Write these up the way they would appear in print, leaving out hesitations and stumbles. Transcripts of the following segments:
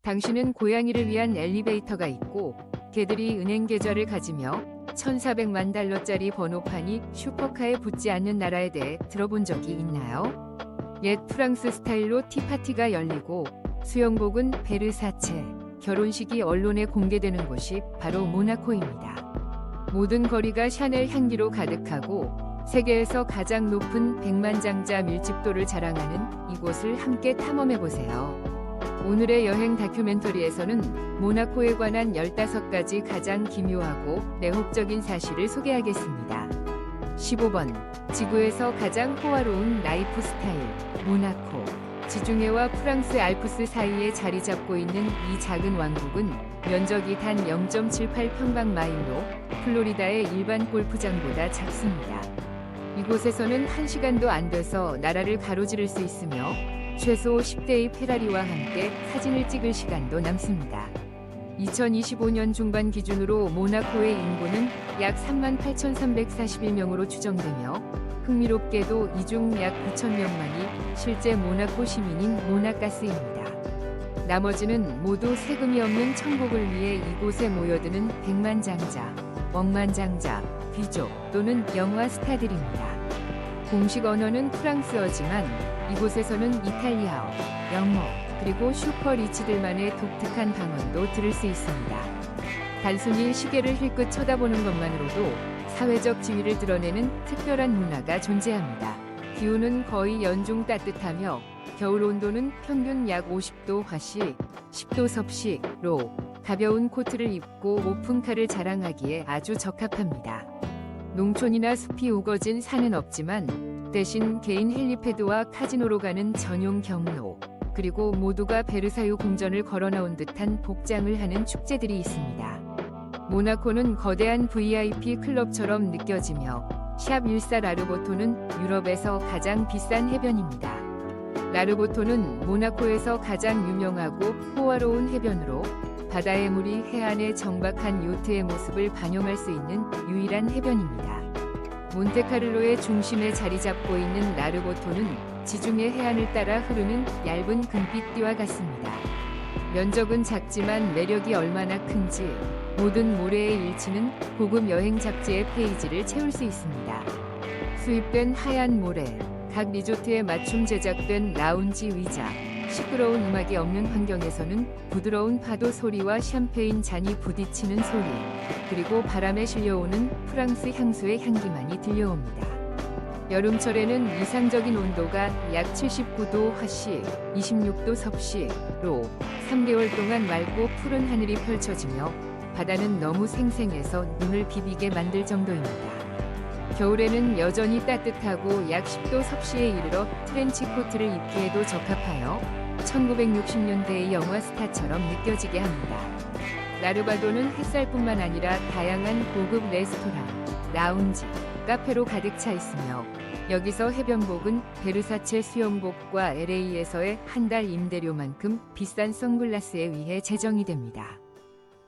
당신은 고양이를 위한 엘리베이터가 있고 개들이 은행 계좌를 가지며 1,400만 달러짜리 번호판이 슈퍼카에 붙지 않는 나라에 대해 들어본 적이 있나요? 옛 프랑스 스타일로 티파티가 열리고 수영복은 베르사체, 결혼식이 언론에 공개되는 곳이 바로 모나코입니다. 모든 거리가 샤넬 향기로 가득하고 세계에서 가장 높은 백만장자 밀집도를 자랑하는 이곳을 함께 탐험해보세요. 오늘의 여행 다큐멘터리에서는 모나코에 관한 15가지 가장 기묘하고 매혹적인 사실을 소개하겠습니다. 15번. 지구에서 가장 호화로운 라이프 스타일, 모나코. 지중해와 프랑스 알프스 사이에 자리 잡고 있는 이 작은 왕국은 면적이 단 0.78평방마일로 플로리다의 일반 골프장보다 작습니다. 이곳에서는 1시간도 안 돼서 나라를 가로지를 수 있으며 최소 10대의 페라리와 함께 사진을 찍을 시간도 남습니다. 2025년 중반 기준으로 모나코의 인구는 약 38,341명으로 추정되며 흥미롭게도 이 중 약 9,000명만이 실제 모나코 시민인 모나가스입니다. 나머지는 모두 세금이 없는 천국을 위해 이곳에 모여드는 백만장자, 억만장자, 귀족 또는 영화 스타들입니다. 공식 언어는 프랑스어지만 이곳에서는 이탈리아어, 영어, 그리고 슈퍼리치들만의 독특한 방언도 들을 수 있습니다. 단순히 시계를 힐끗 쳐다보는 것만으로도 사회적 지위를 드러내는 특별한 문화가 존재합니다. 기온은 거의 연중 따뜻하며 겨울 온도는 평균 약 50도 화씨, 10도 섭씨로 가벼운 코트를 입고 오픈카를 자랑하기에 아주 적합합니다. 농촌이나 숲이 우거진 산은 없지만 대신 개인 헬리패드와 카지노로 가는 전용 경로, 그리고 모두가 베르사유 궁전을 걸어나온 듯한 복장을 하는 축제들이 있습니다. 모나코는 거대한 VIP 클럽처럼 느껴지며 샵 일사 라르보토는 유럽에서 가장 비싼 해변입니다. 라르보토는 모나코에서 가장 유명하고 호화로운 해변으로 바다의 물이 해안의 정박한 요트의 모습을 반영할 수 있는 유일한 해변입니다. 몬테카를로의 중심에 자리 잡고 있는 라르보토는 지중해 해안을 따라 흐르는 얇은 금빛띠와 같습니다. 면적은 작지만 매력이 얼마나 큰지 모든 모래의 일치는 고급 여행 잡지의 페이지를 채울 수 있습니다. 수입된 하얀 모래, 각 리조트에 맞춤 제작된 라운지 의자, 시끄러운 음악이 없는 환경에서는 부드러운 파도 소리와 샴페인 잔이 부딪히는 소리, 그리고 바람에 실려오는 프랑스 향수의 향기만이 들려옵니다. 여름철에는 이상적인 온도가 약 79도 화씨, 26도 섭씨로 3개월 동안 맑고 푸른 하늘이 펼쳐지며 바다는 너무 생생해서 눈을 비비게 만들 정도입니다. 겨울에는 여전히 따뜻하고 약 10도 섭씨에 이르러 트렌치 코트를 입기에도 적합하여 1960년대의 영화 스타처럼 느껴지게 합니다. 라르바도는 햇살뿐만 아니라 다양한 고급 레스토랑, 라운지, 카페로 가득 차 있으며 여기서 해변복은 베르사체 수영복과 LA에서의 한 달 임대료만큼 비싼 선글라스에 의해 제정이 됩니다.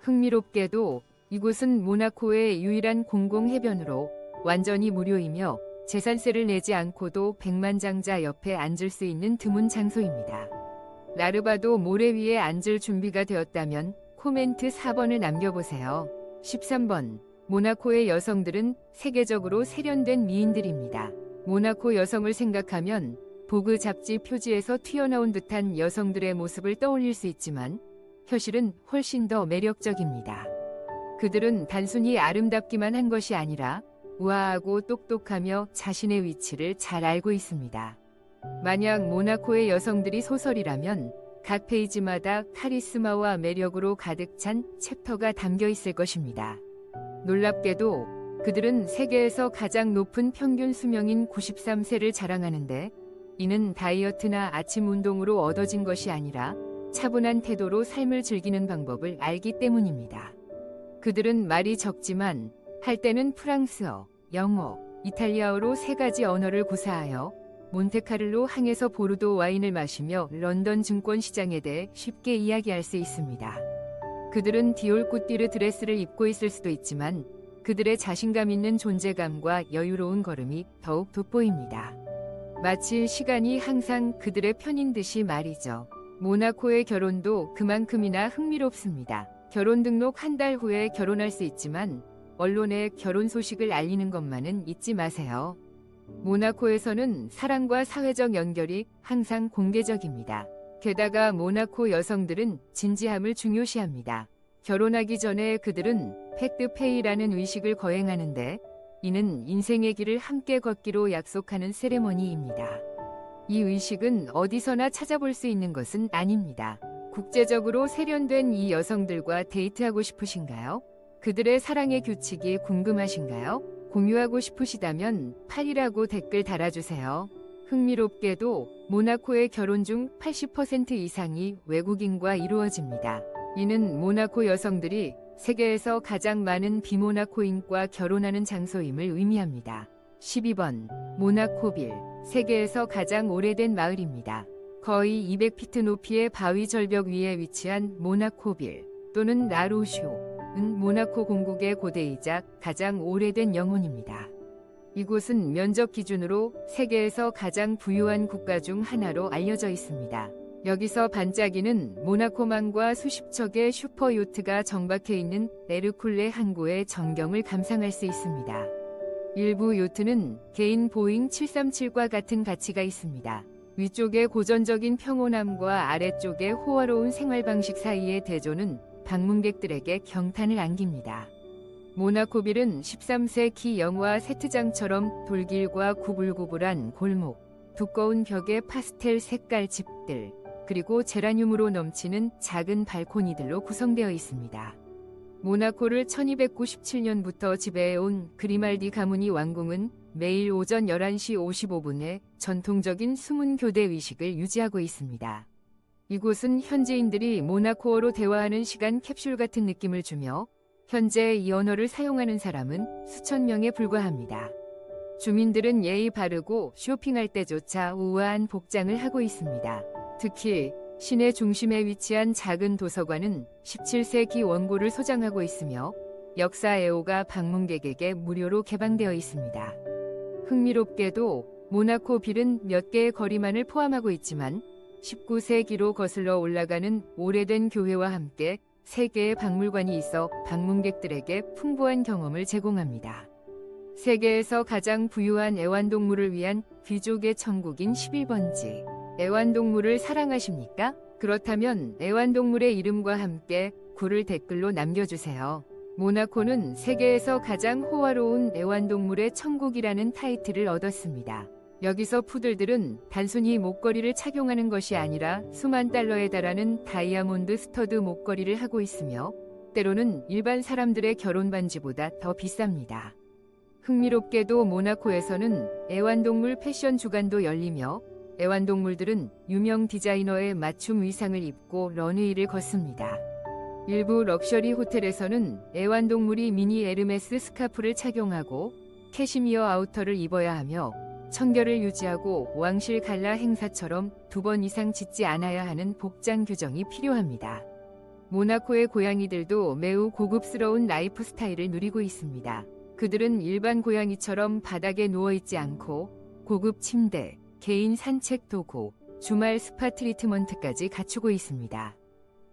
흥미롭게도 이곳은 모나코의 유일한 공공해변으로 완전히 무료이며 재산세를 내지 않고도 백만장자 옆에 앉을 수 있는 드문 장소입니다. 라르바도 모래 위에 앉을 준비가 되었다면 코멘트 4번을 남겨보세요. 13번. 모나코의 여성들은 세계적으로 세련된 미인들입니다. 모나코 여성을 생각하면 보그 잡지 표지에서 튀어나온 듯한 여성들의 모습을 떠올릴 수 있지만 현실은 훨씬 더 매력적입니다. 그들은 단순히 아름답기만 한 것이 아니라 우아하고 똑똑하며 자신의 위치를 잘 알고 있습니다. 만약 모나코의 여성들이 소설이라면 각 페이지마다 카리스마와 매력으로 가득 찬 챕터가 담겨 있을 것입니다. 놀랍게도 그들은 세계에서 가장 높은 평균 수명인 93세를 자랑하는데 이는 다이어트나 아침 운동으로 얻어진 것이 아니라 차분한 태도로 삶을 즐기는 방법을 알기 때문입니다. 그들은 말이 적지만 할 때는 프랑스어, 영어, 이탈리아어로 3가지 언어를 구사하여 몬테카를로 항에서 보르도 와인을 마시며 런던 증권시장에 대해 쉽게 이야기할 수 있습니다. 그들은 디올 꾸띠르 드레스를 입고 있을 수도 있지만 그들의 자신감 있는 존재감과 여유로운 걸음이 더욱 돋보입니다. 마치 시간이 항상 그들의 편인 듯이 말이죠. 모나코의 결혼도 그만큼이나 흥미롭습니다. 결혼 등록 한 달 후에 결혼할 수 있지만 언론에 결혼 소식을 알리는 것만은 잊지 마세요. 모나코에서는 사랑과 사회적 연결이 항상 공개적입니다. 게다가 모나코 여성들은 진지함을 중요시합니다. 결혼하기 전에 그들은 팩드페이라는 의식을 거행하는데 이는 인생의 길을 함께 걷기로 약속하는 세레머니입니다. 이 의식은 어디서나 찾아볼 수 있는 것은 아닙니다. 국제적으로 세련된 이 여성들과 데이트하고 싶으신가요? 그들의 사랑의 규칙이 궁금하신가요? 공유하고 싶으시다면 8이라고 댓글 달아주세요. 흥미롭게도 모나코의 결혼 중 80% 이상이 외국인과 이루어집니다. 이는 모나코 여성들이 세계에서 가장 많은 비모나코인과 결혼하는 장소임을 의미합니다. 12번 모나코빌, 세계에서 가장 오래된 마을입니다. 거의 200피트 높이의 바위 절벽 위에 위치한 모나코빌 또는 라로쇼는 모나코 공국의 고대이자 가장 오래된 영혼입니다. 이곳은 면적 기준으로 세계에서 가장 부유한 국가 중 하나로 알려져 있습니다. 여기서 반짝이는 모나코만과 수십 척의 슈퍼요트가 정박해 있는 에르쿨레 항구의 전경을 감상할 수 있습니다. 일부 요트는 개인 보잉 737과 같은 가치가 있습니다. 위쪽의 고전적인 평온함과 아래쪽의 호화로운 생활 방식 사이의 대조는 방문객들에게 경탄을 안깁니다. 모나코빌은 13세기 영화 세트장처럼 돌길과 구불구불한 골목, 두꺼운 벽의 파스텔 색깔 집들, 그리고 제라늄으로 넘치는 작은 발코니들로 구성되어 있습니다. 모나코를 1297년부터 지배해온 그리말디 가무니 왕궁은 매일 오전 11시 55분에 전통적인 수문 교대 의식을 유지하고 있습니다. 이곳은 현지인들이 모나코어로 대화하는 시간 캡슐 같은 느낌을 주며 현재 이 언어를 사용하는 사람은 수천 명에 불과합니다. 주민들은 예의 바르고 쇼핑할 때조차 우아한 복장을 하고 있습니다. 특히 시내 중심에 위치한 작은 도서관은 17세기 원고를 소장하고 있으며 역사 애호가 방문객에게 무료로 개방되어 있습니다. 흥미롭게도 모나코 빌은 몇 개의 거리만을 포함하고 있지만 19세기로 거슬러 올라가는 오래된 교회와 함께 3개의 박물관이 있어 방문객들에게 풍부한 경험을 제공합니다. 세계에서 가장 부유한 애완동물을 위한 귀족의 천국인 11번지. 애완동물을 사랑하십니까? 그렇다면 애완동물의 이름과 함께 굴을 댓글로 남겨주세요. 모나코는 세계에서 가장 호화로운 애완동물의 천국이라는 타이틀을 얻었습니다. 여기서 푸들들은 단순히 목걸이를 착용하는 것이 아니라 수만 달러에 달하는 다이아몬드 스터드 목걸이를 하고 있으며 때로는 일반 사람들의 결혼 반지보다 더 비쌉니다. 흥미롭게도 모나코에서는 애완동물 패션 주간도 열리며 애완동물들은 유명 디자이너의 맞춤 의상을 입고 런웨이를 걷습니다. 일부 럭셔리 호텔에서는 애완동물이 미니 에르메스 스카프를 착용하고 캐시미어 아우터를 입어야 하며 청결을 유지하고 왕실 갈라 행사처럼 2번 이상 짖지 않아야 하는 복장 규정이 필요합니다. 모나코의 고양이들도 매우 고급스러운 라이프 스타일을 누리고 있습니다. 그들은 일반 고양이처럼 바닥에 누워있지 않고 고급 침대, 개인 산책 도구, 주말 스파 트리트먼트까지 갖추고 있습니다.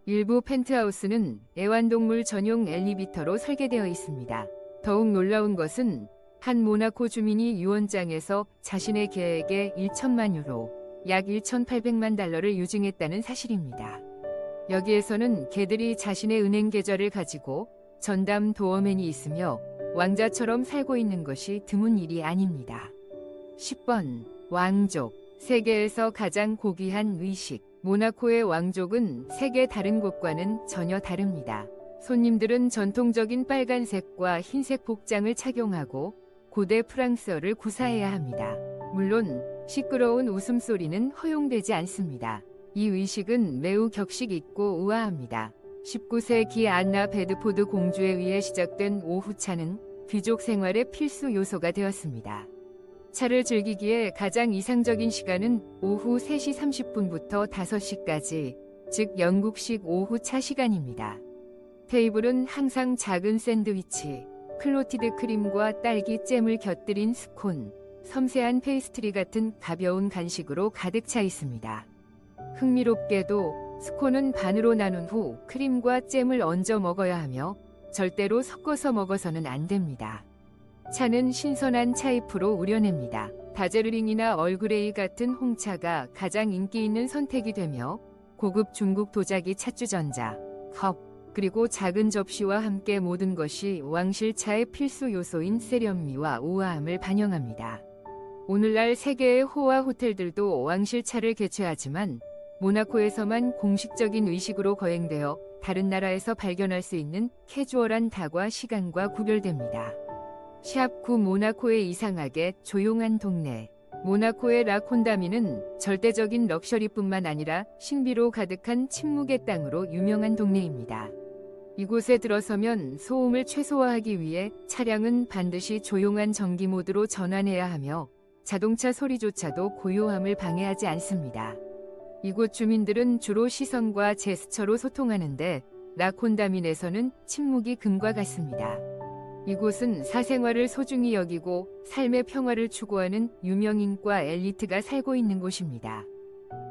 일부 펜트하우스는 애완동물 전용 엘리베이터로 설계되어 있습니다. 더욱 놀라운 것은 한 모나코 주민이 유언장에서 자신의 개에게 1천만 유로, 약 1,800만 달러를 유증했다는 사실입니다. 여기에서는 개들이 자신의 은행 계좌를 가지고 전담 도어맨이 있으며 왕자처럼 살고 있는 것이 드문 일이 아닙니다. 10번 왕족, 세계에서 가장 고귀한 의식. 모나코의 왕족은 세계 다른 곳과는 전혀 다릅니다. 손님들은 전통적인 빨간색과 흰색 복장을 착용하고 고대 프랑스어를 구사해야 합니다. 물론 시끄러운 웃음소리는 허용되지 않습니다. 이 의식은 매우 격식 있고 우아합니다. 19세기 안나 베드포드 공주에 의해 시작된 오후차는 귀족 생활의 필수 요소가 되었습니다. 차를 즐기기에 가장 이상적인 시간은 오후 3시 30분부터 5시까지, 즉 영국식 오후 차 시간입니다. 테이블은 항상 작은 샌드위치, 클로티드 크림과 딸기 잼을 곁들인 스콘, 섬세한 페이스트리 같은 가벼운 간식으로 가득 차 있습니다. 흥미롭게도 스콘은 반으로 나눈 후 크림과 잼을 얹어 먹어야 하며 절대로 섞어서 먹어서는 안 됩니다. 차는 신선한 차잎으로 우려냅니다. 다제르링이나 얼그레이 같은 홍차가 가장 인기 있는 선택이 되며 고급 중국 도자기 찻주전자, 컵, 그리고 작은 접시와 함께 모든 것이 왕실차의 필수 요소인 세련미와 우아함을 반영합니다. 오늘날 세계의 호화 호텔들도 왕실차를 개최하지만 모나코에서만 공식적인 의식으로 거행되어 다른 나라에서 발견할 수 있는 캐주얼한 다과 시간과 구별됩니다. 샵 9 모나코의 이상하게 조용한 동네. 모나코의 라 콘다미는 절대적인 럭셔리뿐만 아니라 신비로 가득한 침묵의 땅으로 유명한 동네입니다. 이곳에 들어서면 소음을 최소화하기 위해 차량은 반드시 조용한 전기 모드로 전환해야 하며 자동차 소리조차도 고요함을 방해하지 않습니다. 이곳 주민들은 주로 시선과 제스처로 소통하는데 라 콘다민에서는 침묵이 금과 같습니다. 이곳은 사생활을 소중히 여기고 삶의 평화를 추구하는 유명인과 엘리트가 살고 있는 곳입니다.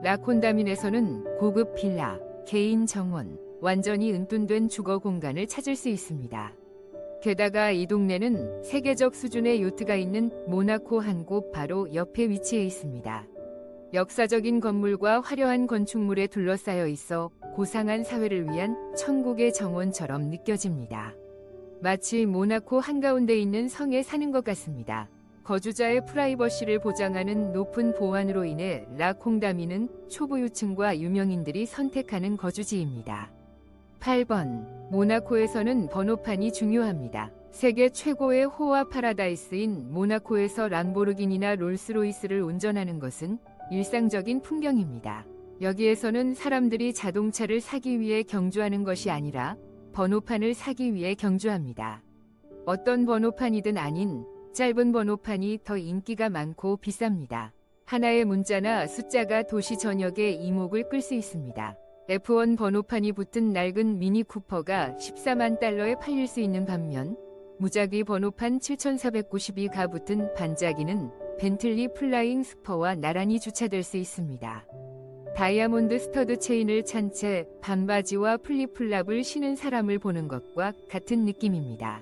라 콘다민에서는 고급 빌라, 개인 정원, 완전히 은둔된 주거 공간을 찾을 수 있습니다. 게다가 이 동네는 세계적 수준의 요트가 있는 모나코 한 곳 바로 옆에 위치해 있습니다. 역사적인 건물과 화려한 건축물에 둘러싸여 있어 고상한 사회를 위한 천국의 정원처럼 느껴집니다. 마치 모나코 한가운데 있는 성에 사는 것 같습니다. 거주자의 프라이버시를 보장하는 높은 보안으로 인해 라 콩다미는 초부유층과 유명인들이 선택하는 거주지입니다. 8번. 모나코에서는 번호판이 중요합니다. 세계 최고의 호화 파라다이스인 모나코에서 람보르기니나 롤스로이스를 운전하는 것은 일상적인 풍경입니다. 여기에서는 사람들이 자동차를 사기 위해 경주하는 것이 아니라 번호판을 사기 위해 경주합니다. 어떤 번호판이든 아닌 짧은 번호판이 더 인기가 많고 비쌉니다. 하나의 문자나 숫자가 도시 전역의 이목을 끌 수 있습니다. F1 번호판이 붙은 낡은 미니 쿠퍼가 14만 달러에 팔릴 수 있는 반면 무작위 번호판 7492가 붙은 반짝이는 벤틀리 플라잉 스퍼와 나란히 주차될 수 있습니다. 다이아몬드 스터드 체인을 찬 채 반바지와 플립플랍을 신은 사람을 보는 것과 같은 느낌입니다.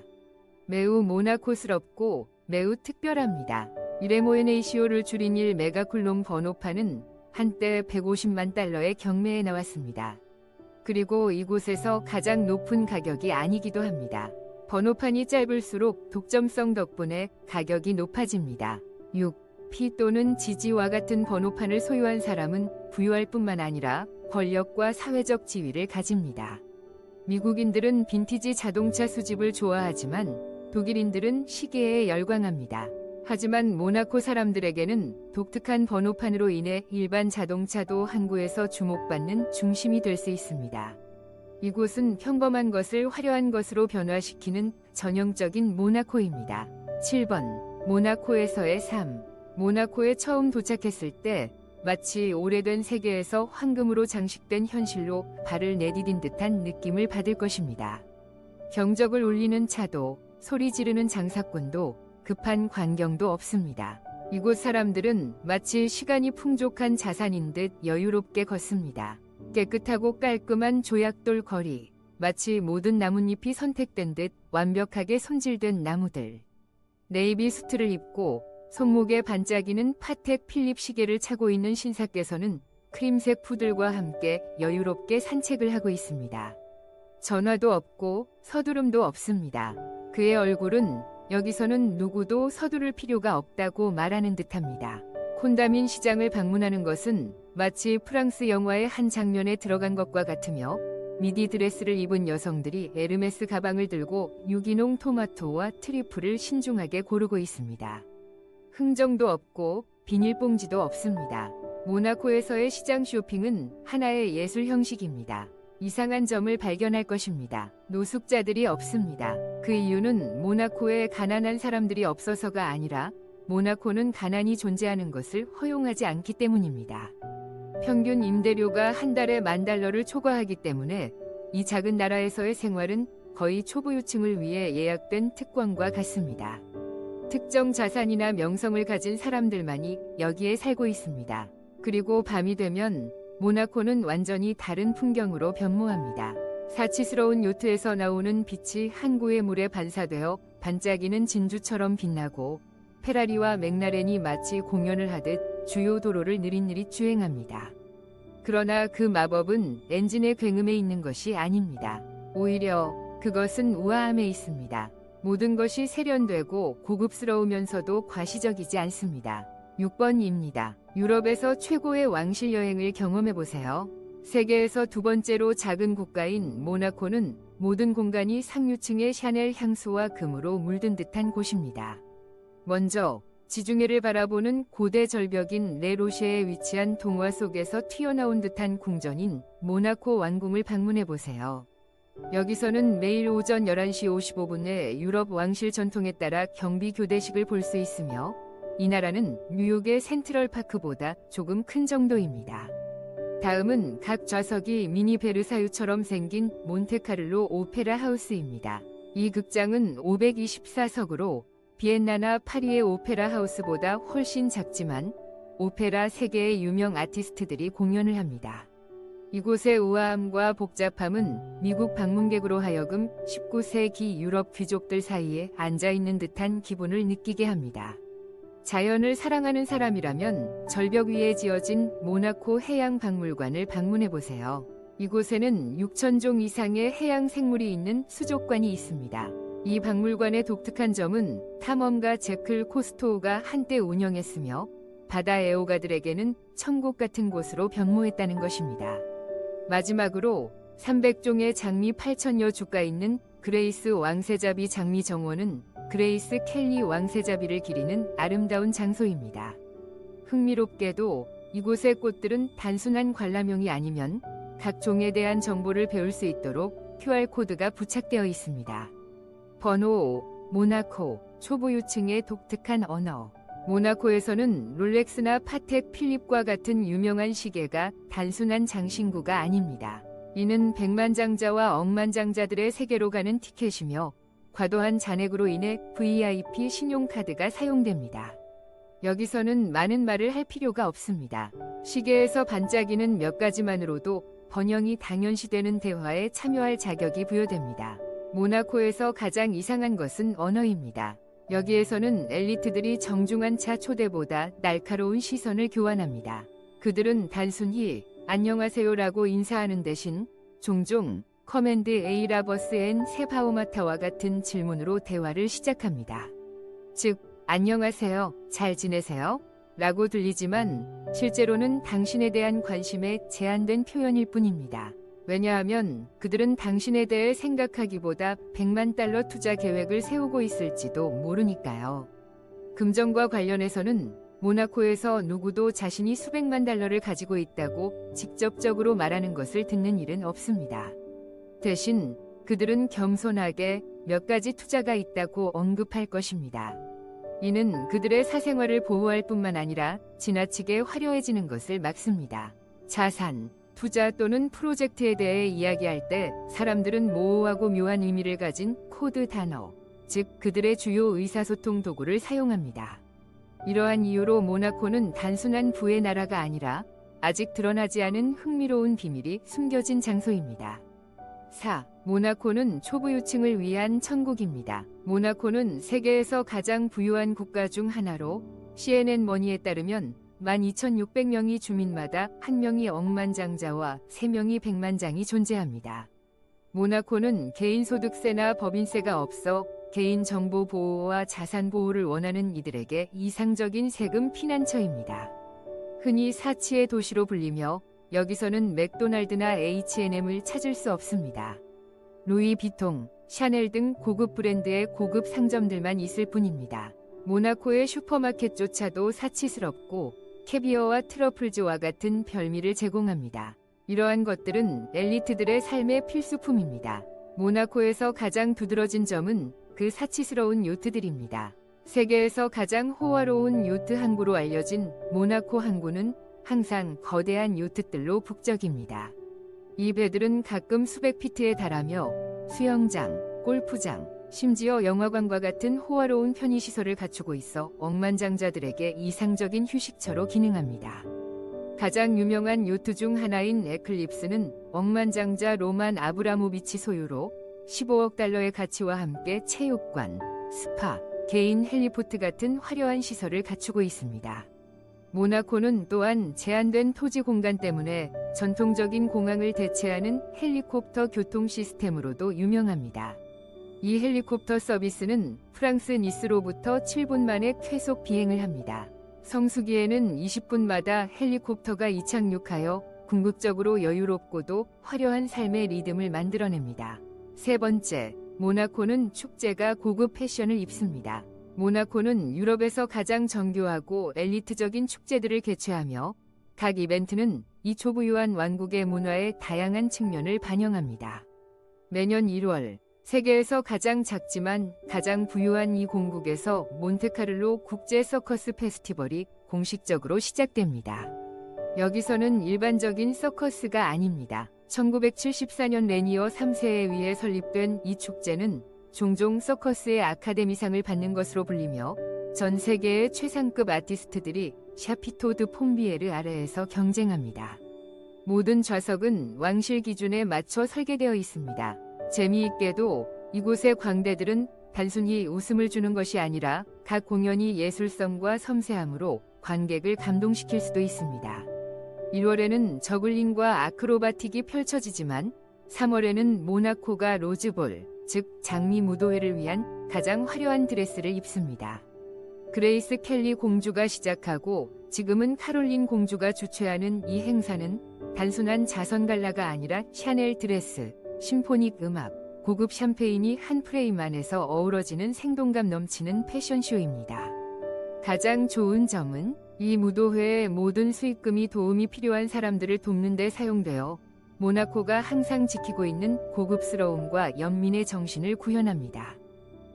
매우 모나코스럽고 매우 특별합니다. 이레모에네이시오를 줄인 1메가쿨롬 번호판은 한때 150만 달러의 경매에 나왔습니다. 그리고 이곳에서 가장 높은 가격이 아니기도 합니다. 번호판이 짧을수록 독점성 덕분에 가격이 높아집니다. 6. 피 또는 지지와 같은 번호판을 소유한 사람은 부유할 뿐만 아니라 권력과 사회적 지위를 가집니다. 미국인들은 빈티지 자동차 수집을 좋아하지만 독일인들은 시계에 열광합니다. 하지만 모나코 사람들에게는 독특한 번호판으로 인해 일반 자동차도 항구에서 주목받는 중심이 될 수 있습니다. 이곳은 평범한 것을 화려한 것으로 변화시키는 전형적인 모나코입니다. 7번. 모나코에서의 삶. 모나코에 처음 도착했을 때 마치 오래된 세계에서 황금으로 장식된 현실로 발을 내디딘 듯한 느낌을 받을 것입니다. 경적을 울리는 차도, 소리 지르는 장사꾼도, 급한 광경도 없습니다. 이곳 사람들은 마치 시간이 풍족한 자산인 듯 여유롭게 걷습니다. 깨끗하고 깔끔한 조약돌 거리, 마치 모든 나뭇잎이 선택된 듯 완벽하게 손질된 나무들. 네이비 수트를 입고 손목에 반짝이는 파텍 필립 시계를 차고 있는 신사께서는 크림색 푸들과 함께 여유롭게 산책을 하고 있습니다. 전화도 없고 서두름도 없습니다. 그의 얼굴은 여기서는 누구도 서두를 필요가 없다고 말하는 듯합니다. 콘다민 시장을 방문하는 것은 마치 프랑스 영화의 한 장면에 들어간 것과 같으며 미디 드레스를 입은 여성들이 에르메스 가방을 들고 유기농 토마토와 트리플을 신중하게 고르고 있습니다. 흥정도 없고 비닐봉지도 없습니다. 모나코에서의 시장 쇼핑은 하나의 예술 형식입니다. 이상한 점을 발견할 것입니다. 노숙자들이 없습니다. 그 이유는 모나코에 가난한 사람들이 없어서가 아니라 모나코는 가난이 존재하는 것을 허용하지 않기 때문입니다. 평균 임대료가 한 달에 $10,000를 초과하기 때문에 이 작은 나라에서의 생활은 거의 초부유층을 위해 예약된 특권과 같습니다. 특정 자산이나 명성을 가진 사람들만이 여기에 살고 있습니다. 그리고 밤이 되면 모나코는 완전히 다른 풍경으로 변모합니다. 사치스러운 요트에서 나오는 빛이 항구의 물에 반사되어 반짝이는 진주처럼 빛나고 페라리와 맥라렌이 마치 공연을 하듯 주요 도로를 느릿느릿 주행합니다. 그러나 그 마법은 엔진의 굉음에 있는 것이 아닙니다. 오히려 그것은 우아함에 있습니다. 모든 것이 세련되고 고급스러우면서도 과시적이지 않습니다. 6번입니다. 유럽에서 최고의 왕실 여행을 경험해보세요. 세계에서 두 번째로 작은 국가인 모나코는 모든 공간이 상류층의 샤넬 향수와 금으로 물든 듯한 곳입니다. 먼저 지중해를 바라보는 고대 절벽인 레로쉐에 위치한 동화 속에서 튀어나온 듯한 궁전인 모나코 왕궁을 방문해보세요. 여기서는 매일 오전 11시 55분에 유럽 왕실 전통에 따라 경비 교대식을 볼 수 있으며 이 나라는 뉴욕의 센트럴파크보다 조금 큰 정도입니다. 다음은 각 좌석이 미니 베르사유처럼 생긴 몬테카를로 오페라 하우스입니다. 이 극장은 524석으로 비엔나나 파리의 오페라 하우스보다 훨씬 작지만 오페라 세계의 유명 아티스트들이 공연을 합니다. 이곳의 우아함과 복잡함은 미국 방문객으로 하여금 19세기 유럽 귀족들 사이에 앉아있는 듯한 기분을 느끼게 합니다. 자연을 사랑하는 사람이라면 절벽 위에 지어진 모나코 해양박물관을 방문해보세요. 이곳에는 6,000종 이상의 해양 생물이 있는 수족관이 있습니다. 이 박물관의 독특한 점은 탐험가 제클 코스토우가 한때 운영했으며 바다 애호가들에게는 천국 같은 곳으로 변모했다는 것입니다. 마지막으로 300종의 장미 8,000여 주가 있는 그레이스 왕세자비 장미 정원은 그레이스 켈리 왕세자비를 기리는 아름다운 장소입니다. 흥미롭게도 이곳의 꽃들은 단순한 관람용이 아니면 각 종에 대한 정보를 배울 수 있도록 QR코드가 부착되어 있습니다. 번호 5. 모나코, 초보유층의 독특한 언어. 모나코에서는 롤렉스나 파텍 필립과 같은 유명한 시계가 단순한 장신구가 아닙니다. 이는 백만장자와 억만장자들의 세계로 가는 티켓이며 과도한 잔액으로 인해 VIP 신용카드가 사용됩니다. 여기서는 많은 말을 할 필요가 없습니다. 시계에서 반짝이는 몇 가지만으로도 번영이 당연시되는 대화에 참여할 자격이 부여됩니다. 모나코에서 가장 이상한 것은 언어입니다. 여기에서는 엘리트들이 정중한 차 초대보다 날카로운 시선을 교환합니다. 그들은 단순히 안녕하세요라고 인사하는 대신 종종 커맨드 에이라버스 앤 세파오마타와 같은 질문으로 대화를 시작합니다. 즉, 안녕하세요, 잘 지내세요? 라고 들리지만 실제로는 당신에 대한 관심의 제한된 표현일 뿐입니다. 왜냐하면 그들은 당신에 대해 생각하기보다 100만 달러 투자 계획을 세우고 있을지도 모르니까요. 금전과 관련해서는 모나코에서 누구도 자신이 수백만 달러를 가지고 있다고 직접적으로 말하는 것을 듣는 일은 없습니다. 대신 그들은 겸손하게 몇 가지 투자가 있다고 언급할 것입니다. 이는 그들의 사생활을 보호할 뿐만 아니라 지나치게 화려해지는 것을 막습니다. 자산, 투자 또는 프로젝트에 대해 이야기할 때 사람들은 모호하고 묘한 의미를 가진 코드 단어, 즉 그들의 주요 의사소통 도구를 사용합니다. 이러한 이유로 모나코는 단순한 부의 나라가 아니라 아직 드러나지 않은 흥미로운 비밀이 숨겨진 장소입니다. 4. 모나코는 초부유층을 위한 천국입니다. 모나코는 세계에서 가장 부유한 국가 중 하나로 CNN 머니에 따르면 12,600명의 주민마다 1명이 억만장자와 3명이 백만장이 존재합니다. 모나코는 개인소득세나 법인세가 없어 개인정보 보호와 자산 보호를 원하는 이들에게 이상적인 세금 피난처입니다. 흔히 사치의 도시로 불리며 여기서는 맥도날드나 H&M을 찾을 수 없습니다. 루이비통, 샤넬 등 고급 브랜드의 고급 상점들만 있을 뿐입니다. 모나코의 슈퍼마켓조차도 사치스럽고 캐비어와 트러플즈와 같은 별미를 제공합니다. 이러한 것들은 엘리트들의 삶의 필수품입니다. 모나코에서 가장 두드러진 점은 그 사치스러운 요트들입니다. 세계에서 가장 호화로운 요트 항구로 알려진 모나코 항구는 항상 거대한 요트들로 북적입니다. 이 배들은 가끔 수백 피트에 달하며 수영장, 골프장, 심지어 영화관과 같은 호화로운 편의시설을 갖추고 있어 억만장자들에게 이상적인 휴식처로 기능합니다. 가장 유명한 요트 중 하나인 에클립스는 억만장자 로만 아브라모비치 소유로 15억 달러의 가치와 함께 체육관, 스파, 개인 헬리포트 같은 화려한 시설을 갖추고 있습니다. 모나코는 또한 제한된 토지 공간 때문에 전통적인 공항을 대체하는 헬리콥터 교통 시스템으로도 유명합니다. 이 헬리콥터 서비스는 프랑스 니스로부터 7분 만에 쾌속 비행을 합니다. 성수기에는 20분마다 헬리콥터가 이착륙하여 궁극적으로 여유롭고도 화려한 삶의 리듬을 만들어냅니다. 세 번째, 모나코는 축제가 고급 패션을 입습니다. 모나코는 유럽에서 가장 정교하고 엘리트적인 축제들을 개최하며 각 이벤트는 이 초부유한 왕국의 문화의 다양한 측면을 반영합니다. 매년 1월, 세계에서 가장 작지만 가장 부유한 이 공국에서 몬테카를로 국제 서커스 페스티벌이 공식적으로 시작됩니다. 여기서는 일반적인 서커스가 아닙니다. 1974년 레니어 3세에 의해 설립된 이 축제는 종종 서커스의 아카데미상을 받는 것으로 불리며 전 세계의 최상급 아티스트들이 샤피토 드 폼비에르 아래에서 경쟁합니다. 모든 좌석은 왕실 기준에 맞춰 설계되어 있습니다. 재미있게도 이곳의 광대들은 단순히 웃음을 주는 것이 아니라 각 공연이 예술성과 섬세함으로 관객을 감동시킬 수도 있습니다. 1월에는 저글링과 아크로바틱이 펼쳐지지만 3월에는 모나코가 로즈볼, 즉 장미 무도회를 위한 가장 화려한 드레스를 입습니다. 그레이스 켈리 공주가 시작하고 지금은 카롤린 공주가 주최하는 이 행사는 단순한 자선 갈라가 아니라 샤넬 드레스, 심포닉 음악, 고급 샴페인이 한 프레임 안에서 어우러지는 생동감 넘치는 패션쇼입니다. 가장 좋은 점은 이 무도회의 모든 수익금이 도움이 필요한 사람들을 돕는 데 사용되어 모나코가 항상 지키고 있는 고급스러움과 연민의 정신을 구현합니다.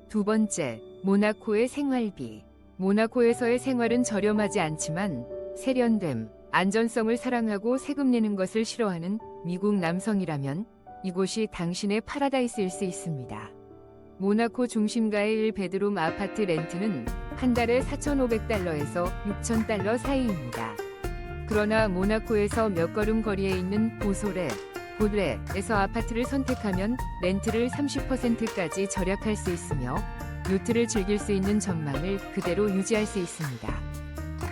두 번째, 모나코의 생활비. 모나코에서의 생활은 저렴하지 않지만 세련됨, 안전성을 사랑하고 세금 내는 것을 싫어하는 미국 남성이라면 이곳이 당신의 파라다이스일 수 있습니다. 모나코 중심가의 1베드룸 아파트 렌트는 한 달에 4,500달러에서 6,000달러 사이입니다. 그러나 모나코에서 몇 걸음 거리에 있는 보소레, 보드레에서 아파트를 선택하면 렌트를 30%까지 절약할 수 있으며 요트를 즐길 수 있는 전망을 그대로 유지할 수 있습니다.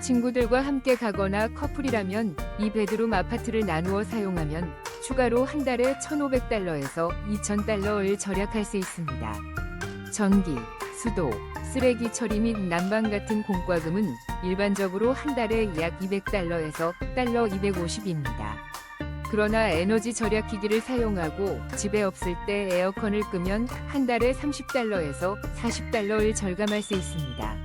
친구들과 함께 가거나 커플이라면 이 베드룸 아파트를 나누어 사용하면 추가로 한 달에 1,500달러에서 2,000달러를 절약할 수 있습니다. 전기, 수도, 쓰레기 처리 및 난방 같은 공과금은 일반적으로 한 달에 약 200달러에서 달러 250입니다. 그러나 에너지 절약 기기를 사용하고 집에 없을 때 에어컨을 끄면 한 달에 30달러에서 40달러를 절감할 수 있습니다.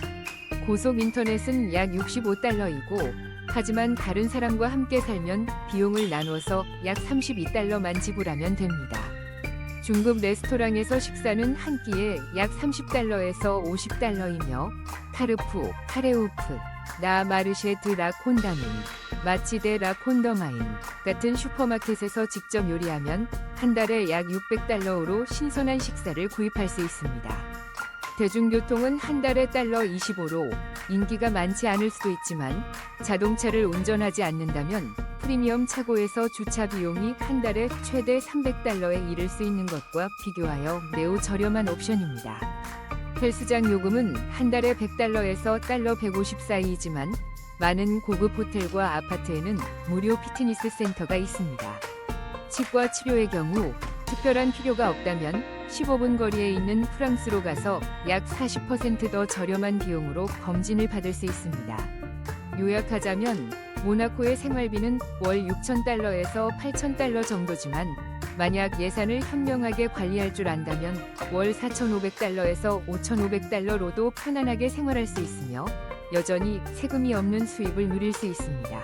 고속 인터넷은 약 65달러이고 하지만 다른 사람과 함께 살면 비용을 나눠서 약 32달러만 지불하면 됩니다. 중급 레스토랑에서 식사는 한 끼에 약 30달러에서 50달러이며 카르푸, 카레우프, 라 마르쉐 드 라 콘다민, 마치데 라 콘더마인 같은 슈퍼마켓에서 직접 요리하면 한 달에 약 600달러로 신선한 식사를 구입할 수 있습니다. 대중교통은 한 달에 달러 25로 인기가 많지 않을 수도 있지만 자동차를 운전하지 않는다면 프리미엄 차고에서 주차 비용이 한 달에 최대 300달러에 이를 수 있는 것과 비교하여 매우 저렴한 옵션입니다. 헬스장 요금은 한 달에 100달러에서 달러 150 사이이지만 많은 고급 호텔과 아파트에는 무료 피트니스 센터가 있습니다. 치과 치료의 경우 특별한 필요가 없다면 15분 거리에 있는 프랑스로 가서 약 40% 더 저렴한 비용으로 검진을 받을 수 있습니다. 요약하자면 모나코의 생활비는 월 6,000달러에서 8,000달러 정도지만 만약 예산을 현명하게 관리할 줄 안다면 월 4,500달러에서 5,500달러로도 편안하게 생활할 수 있으며 여전히 세금이 없는 수입을 누릴 수 있습니다.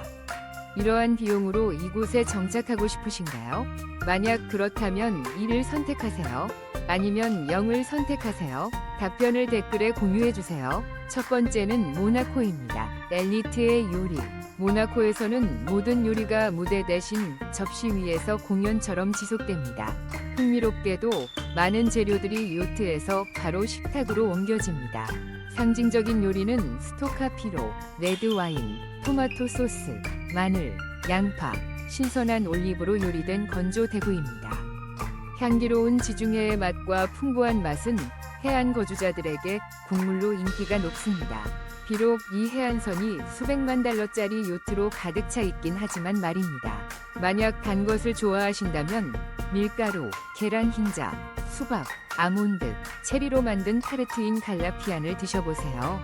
이러한 비용으로 이곳에 정착하고 싶으신가요? 만약 그렇다면 1을 선택하세요. 아니면 0을 선택하세요. 답변을 댓글에 공유해주세요. 첫 번째는 모나코입니다. 엘리트의 요리. 모나코에서는 모든 요리가 무대 대신 접시 위에서 공연처럼 지속됩니다. 흥미롭게도 많은 재료들이 요트에서 바로 식탁으로 옮겨집니다. 상징적인 요리는 스토카피로, 레드 와인, 토마토 소스, 마늘, 양파, 신선한 올리브로 요리된 건조 대구입니다. 향기로운 지중해의 맛과 풍부한 맛은 해안 거주자들에게 국물로 인기가 높습니다. 비록 이 해안선이 수백만 달러짜리 요트로 가득 차 있긴 하지만 말입니다. 만약 단 것을 좋아하신다면 밀가루, 계란 흰자, 수박, 아몬드, 체리로 만든 타르트인 갈라피안을 드셔보세요.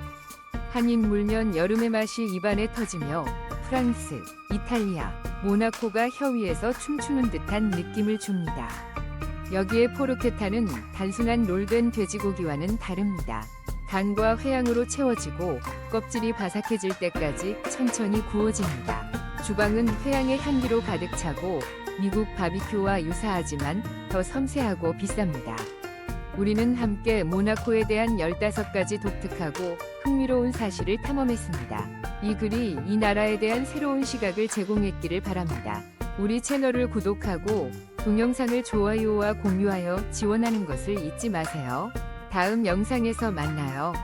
한 입 물면 여름의 맛이 입안에 터지며 프랑스, 이탈리아, 모나코가 혀 위에서 춤추는 듯한 느낌을 줍니다. 여기에 포르케타는 단순한 롤된 돼지고기와는 다릅니다. 간과 회향으로 채워지고 껍질이 바삭해질 때까지 천천히 구워집니다. 주방은 회향의 향기로 가득 차고 미국 바비큐와 유사하지만 더 섬세하고 비쌉니다. 우리는 함께 모나코에 대한 15가지 독특하고 흥미로운 사실을 탐험했습니다. 이 글이 이 나라에 대한 새로운 시각을 제공했기를 바랍니다. 우리 채널을 구독하고 동영상을 좋아요와 공유하여 지원하는 것을 잊지 마세요. 다음 영상에서 만나요.